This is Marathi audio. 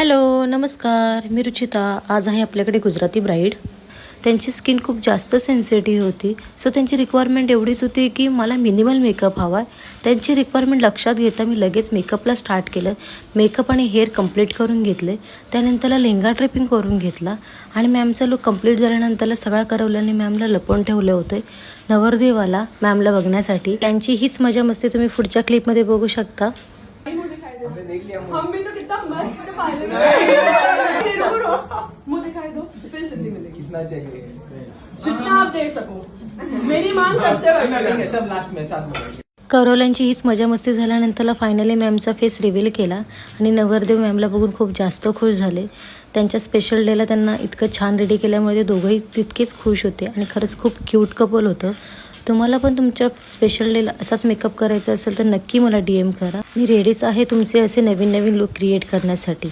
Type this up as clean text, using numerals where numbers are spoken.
हॅलो, नमस्कार. मी रुचिता. आज आहे आपल्याकडे गुजराती ब्राईड. त्यांची स्किन खूप जास्त सेन्सिटिव्ह होती. सो त्यांची रिक्वायरमेंट एवढीच होती की मला मिनिमल मेकअप हवा आहे. त्यांची रिक्वायरमेंट लक्षात घेता मी लगेच मेकअपला स्टार्ट केलं. मेकअप आणि हेअर कंप्लीट करून घेतले. त्यानंतरला लेहंगा ड्रेपिंग करून घेतला आणि मॅमचा लुक कंप्लीट झाल्यानंतरला सगळा करवल्याने मॅमला लपवून ठेवले होते नवरदेवाला मॅमला बघण्यासाठी. त्यांची हीच मजा मस्ती तुम्ही पुढच्या क्लिपमध्ये बघू शकता. हम भी तो कितना मस्त पायलट मुझे दिखाई दो फिर सिद्धि मिलेगी कितना चाहिए जितना आप दे सको मेरी मांग सबसे बड़ी है सब लास्ट में साथ में करवल्यांची हीच मजा मस्ती झाल्यानंतरला फायनली मॅमचा फेस रिव्हील केला आणि नवरदेव मॅमला बघून खूप जास्त खुश झाले. त्यांच्या स्पेशल डेला त्यांना इतकं छान रेडी केल्यामुळे ते दोघंही तितकेच खुश होते आणि खरंच खूप क्यूट कपल होतं. तुम्हाला पण तुमच्या स्पेशल डेला असाच मेकअप करायचा असेल तर नक्की मला DM करा. मी रेडीच आहे तुमचे असे नवीन नवीन लुक क्रिएट करण्यासाठी.